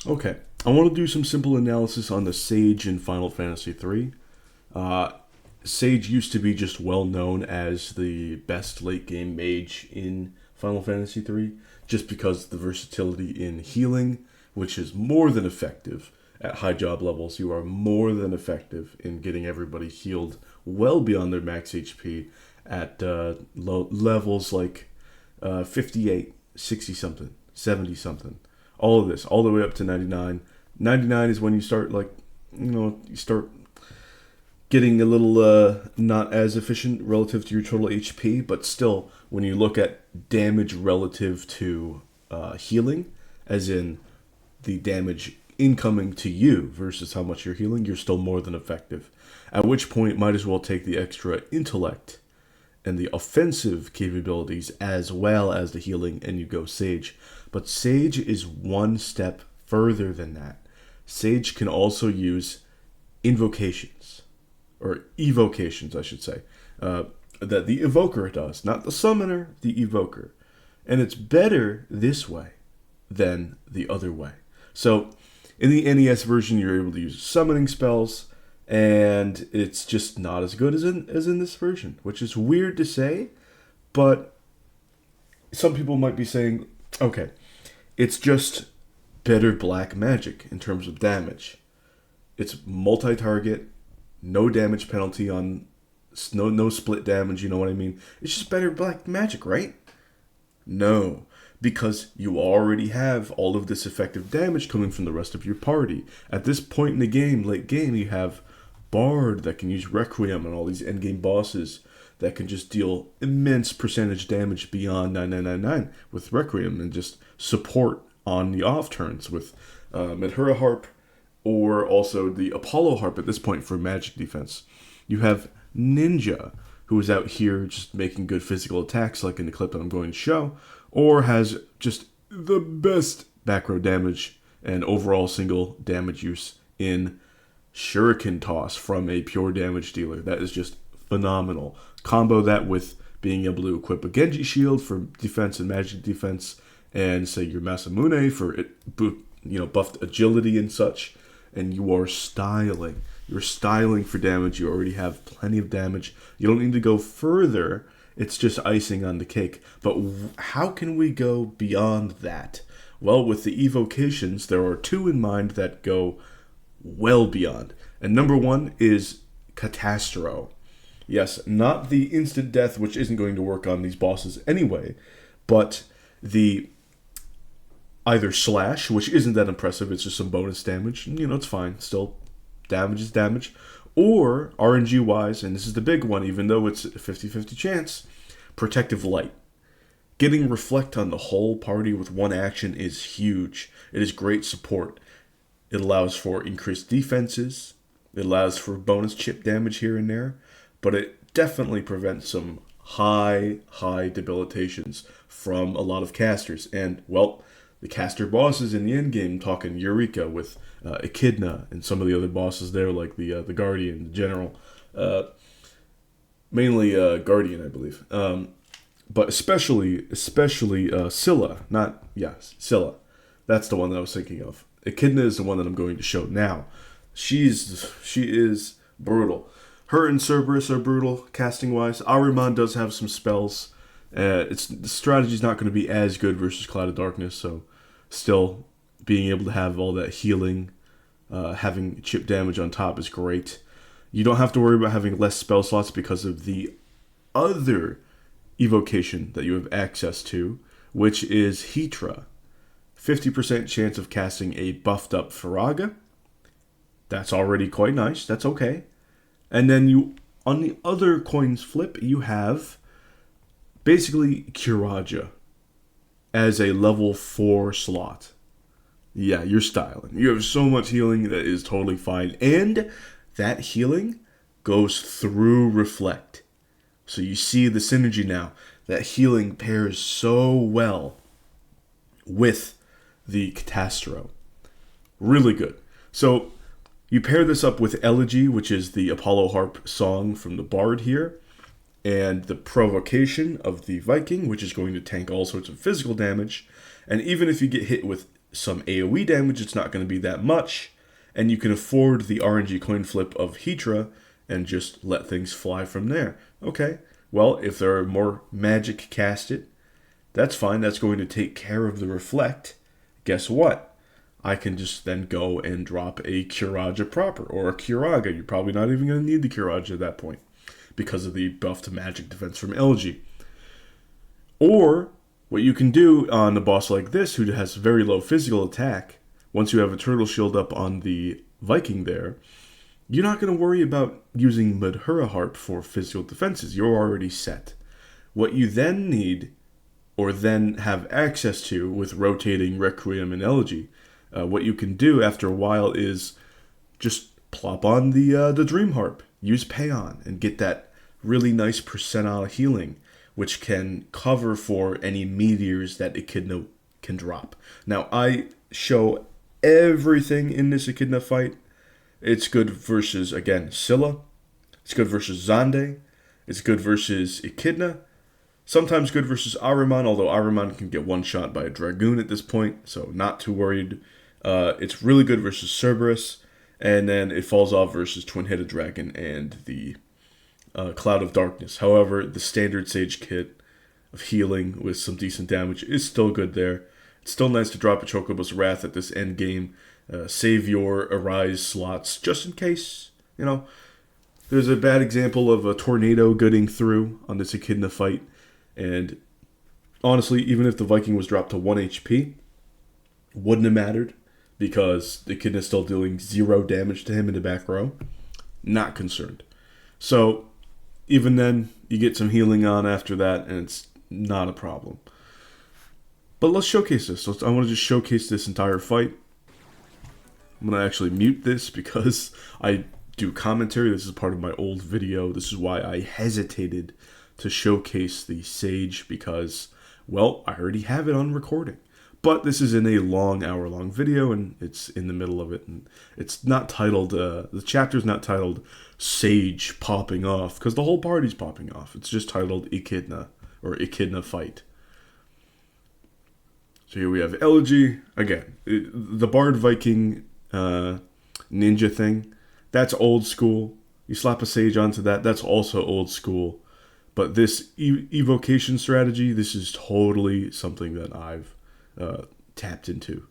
Okay, I want to do some simple analysis on the Sage in Final Fantasy III. Uh, Sage used to be just well known as the best late game mage in Final Fantasy III, just because of the versatility in healing, which is more than effective at high job levels. You are more than effective in getting everybody healed well beyond their max HP at low levels like 58, 60 something, 70 something. All of this, all the way up to 99. 99 is when you start, like, you start getting a little not as efficient relative to your total HP, but still, when you look at damage relative to healing, as in the damage incoming to you versus how much you're healing, you're still more than effective. At which point, might as well take the extra intellect and the offensive capabilities as well as the healing, and you go Sage. But Sage is one step further than that. Sage can also use invocations, or evocations, I should say, that the evoker does, not the summoner, the evoker. And it's better this way than the other way. So, in the NES version, you're able to use summoning spells, and it's just not as good as in this version, which is weird to say, but some people might be saying, okay, it's just better black magic in terms of damage. It's multi-target, no damage penalty on no split damage, you know what I mean? It's just better black magic, right? No, because you already have all of this effective damage coming from the rest of your party. At this point in the game, late game, you have Bard that can use Requiem on all these endgame bosses that can just deal immense percentage damage beyond 9999 with Requiem, and just support on the off turns with Madhura Harp, or also the Apollo Harp at this point for magic defense. You have Ninja, who is out here just making good physical attacks like in the clip that I'm going to show, or has just the best back row damage and overall single damage use in Shuriken Toss from a pure damage dealer. That is just phenomenal. Combo that with being able to equip a Genji shield for defense and magic defense, and say your Masamune for it, buffed agility and such, and you are styling. You're styling for damage. You already have plenty of damage. You don't need to go further. It's just icing on the cake. But how can we go beyond that? Well, with the evocations, there are two in mind that go well beyond. And number one is Catastro. Yes, not the instant death, which isn't going to work on these bosses anyway, but the either slash, which isn't that impressive, it's just some bonus damage. It's fine. Still, damage is damage. Or, RNG wise, and this is the big one, even though it's a 50-50 chance, Protective Light. Getting Reflect on the whole party with one action is huge. It is great support. It allows for increased defenses. It allows for bonus chip damage here and there. But it definitely prevents some high debilitations from a lot of casters. And, well, the caster bosses in the endgame, talking Eureka with Echidna and some of the other bosses there, like the Guardian, the General, mainly Guardian, I believe, but especially Scylla, Scylla. That's the one that I was thinking of. Echidna is the one that I'm going to show now. She is brutal. Her and Cerberus are brutal casting wise. Ahriman does have some spells. The strategy's not going to be as good versus Cloud of Darkness, so still being able to have all that healing, having chip damage on top is great. You don't have to worry about having less spell slots because of the other evocation that you have access to, which is Hetra. 50% chance of casting a buffed up Faraga. That's already quite nice. That's okay. And then you, on the other coin's flip, you have basically Kiraja as a level 4 slot. Yeah, you're styling. You have so much healing that is totally fine. And that healing goes through Reflect. So you see the synergy now. That healing pairs so well with the Catastro. Really good. So you pair this up with Elegy, which is the Apollo Harp song from the Bard here, and the Provocation of the Viking, which is going to tank all sorts of physical damage. And even if you get hit with some AoE damage, it's not going to be that much, and you can afford the RNG coin flip of Hydra and just let things fly from there. Okay, well, if there are more magic casted, that's fine. That's going to take care of the reflect. Guess what? I can just then go and drop a Curaja proper or a Curaga. You're probably not even going to need the Curaja at that point because of the buff to magic defense from Elegy. Or what you can do on a boss like this who has very low physical attack, once you have a turtle shield up on the Viking there, you're not going to worry about using Madhura Harp for physical defenses. You're already set. What you then need, or then have access to with rotating Requiem and Elegy, what you can do after a while is just plop on the Dream Harp, use Payon, and get that really nice percentile healing, which can cover for any meteors that Echidna can drop. Now, I show everything in this Echidna fight. It's good versus, again, Scylla. It's good versus Xande. It's good versus Echidna. Sometimes good versus Ahriman, although Ahriman can get one-shot by a Dragoon at this point, so not too worried. It's really good versus Cerberus, and then it falls off versus Twin-Headed Dragon and the Cloud of Darkness. However, the standard Sage kit of healing with some decent damage is still good there. It's still nice to drop a Chocobo's Wrath at this end game. Save your Arise slots just in case, There's a bad example of a tornado getting through on this Echidna fight, and honestly, even if the Viking was dropped to 1 HP, wouldn't have mattered, because the Echidna is still dealing 0 damage to him in the back row. Not concerned. So, even then, you get some healing on after that, and it's not a problem. But let's showcase this. I want to just showcase this entire fight. I'm going to actually mute this because I do commentary. This is part of my old video. This is why I hesitated to showcase the Sage, because, well, I already have it on recording. But this is in a long, hour-long video, and it's in the middle of it. And it's not titled, the chapter's not titled Sage Popping Off, because the whole party's popping off. It's just titled Echidna, or Echidna Fight. So here we have Elegy. Again, the Bard Viking ninja thing, that's old school. You slap a Sage onto that, that's also old school. But this evocation strategy, this is totally something that I've tapped into.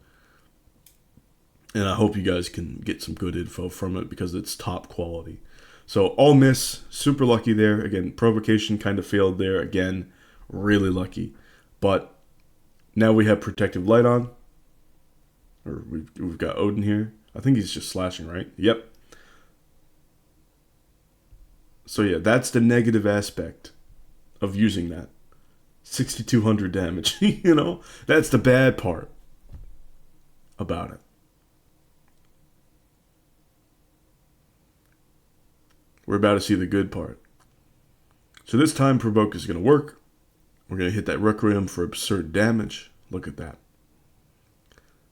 And I hope you guys can get some good info from it, because it's top quality. So all miss, super lucky there. Again, provocation kind of failed there. Again, really lucky. But now we have Protective Light on. Or we've got Odin here. I think he's just slashing, right? Yep. So yeah, that's the negative aspect of using that. 6,200 damage, That's the bad part about it. We're about to see the good part. So this time, Provoke is going to work. We're going to hit that Requiem for absurd damage. Look at that.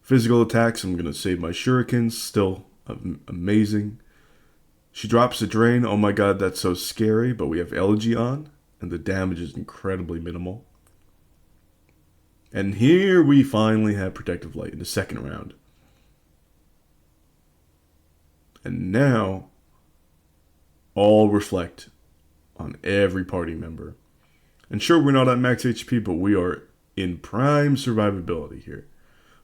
Physical attacks, I'm going to save my shurikens. Still amazing. She drops a drain. Oh my god, that's so scary. But we have Elegy on, and the damage is incredibly minimal. And here we finally have Protective Light in the second round. And now, all reflect on every party member. And sure, we're not at max HP, but we are in prime survivability here.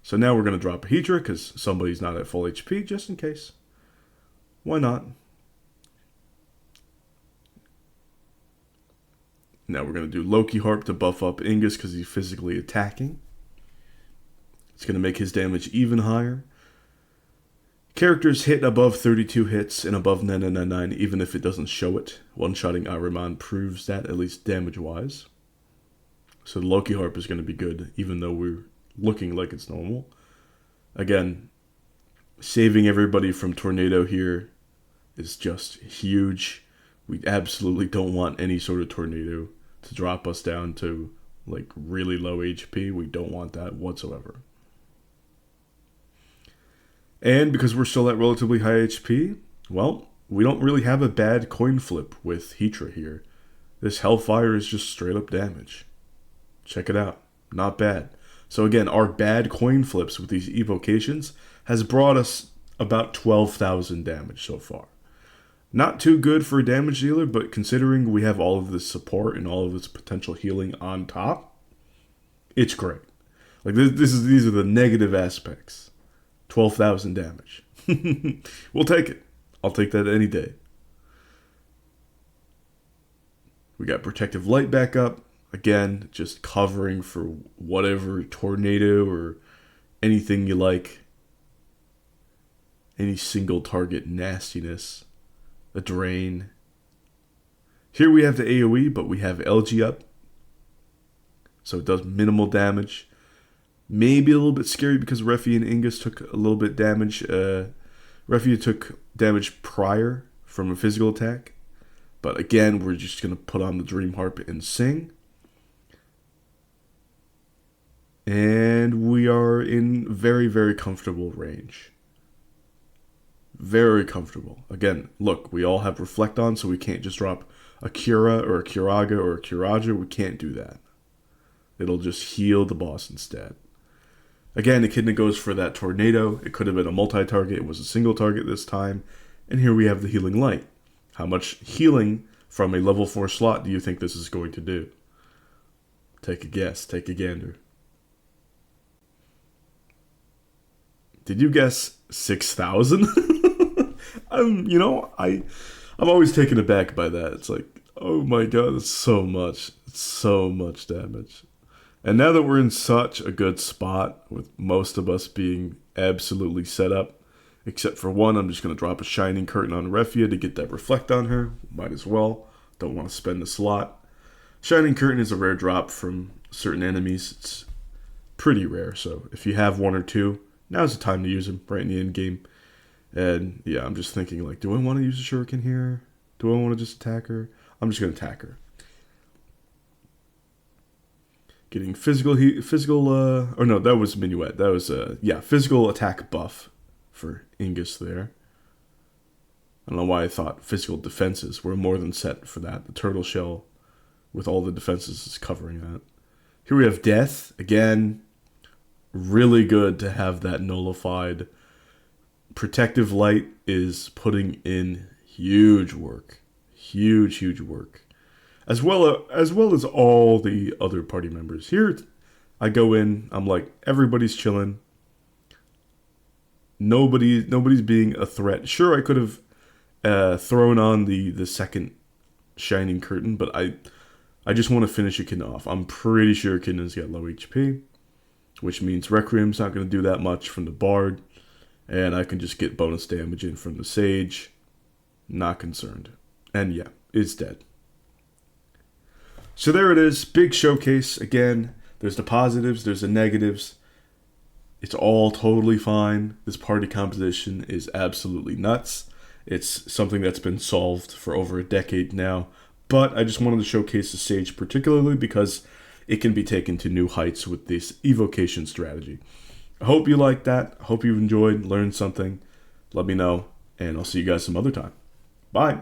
So now we're going to drop a Hydra, because somebody's not at full HP, just in case. Why not? Now we're going to do Loki Harp to buff up Ingus, because he's physically attacking. It's going to make his damage even higher. Characters hit above 32 hits and above 999, even if it doesn't show it. One-shotting Ahriman proves that, at least damage-wise. So the Loki Harp is going to be good, even though we're looking like it's normal. Again, saving everybody from Tornado here is just huge. We absolutely don't want any sort of Tornado to drop us down to like really low HP. We don't want that whatsoever. And because we're still at relatively high HP, well, we don't really have a bad coin flip with Hydra here. This Hellfire is just straight up damage. Check it out. Not bad. So again, our bad coin flips with these evocations has brought us about 12,000 damage so far. Not too good for a damage dealer, but considering we have all of this support and all of this potential healing on top, it's great. Like these are the negative aspects. 12,000 damage. We'll take it. I'll take that any day. We got Protective Light back up. Again, just covering for whatever tornado or anything you like. Any single target nastiness. A drain. Here we have the AoE, but we have LG up. So it does minimal damage. Maybe a little bit scary because Refi and Ingus took a little bit damage. Refi took damage prior from a physical attack. But again, we're just going to put on the Dream Harp and sing. And we are in very, very comfortable range. Very comfortable. Again, look, we all have Reflect on, so we can't just drop a Cura or a Curaga or a Curaja. We can't do that. It'll just heal the boss instead. Again, Echidna goes for that Tornado. It could have been a multi-target. It was a single target this time. And here we have the Healing Light. How much healing from a level 4 slot do you think this is going to do? Take a guess. Take a gander. Did you guess 6,000? I'm always taken aback by that. It's like, oh my god, it's so much. It's so much damage. And now that we're in such a good spot, with most of us being absolutely set up, except for one, I'm just going to drop a Shining Curtain on Refia to get that Reflect on her. Might as well. Don't want to spend the slot. Shining Curtain is a rare drop from certain enemies. It's pretty rare, so if you have one or two, now's the time to use them right in the end game. And yeah, I'm just thinking, like, do I want to use a Shuriken here? Do I want to just attack her? I'm just going to attack her. Getting physical, or no, that was Minuet. That was, physical attack buff for Ingus there. I don't know why I thought physical defenses were more than set for that. The turtle shell with all the defenses is covering that. Here we have Death. Again, really good to have that nullified. Protective Light is putting in huge work. Huge work. As well as all the other party members. Here, I go in, I'm like, everybody's chilling. Nobody's being a threat. Sure, I could have thrown on the second Shining Curtain, but I just want to finish Echidna off. I'm pretty sure Echidna's got low HP, which means Requiem's not going to do that much from the Bard, and I can just get bonus damage in from the Sage. Not concerned. And yeah, it's dead. So there it is, big showcase. Again, there's the positives, there's the negatives. It's all totally fine. This party composition is absolutely nuts. It's something that's been solved for over a decade now. But I just wanted to showcase the Sage particularly because it can be taken to new heights with this evocation strategy. I hope you liked that. I hope you enjoyed, learned something. Let me know, and I'll see you guys some other time. Bye.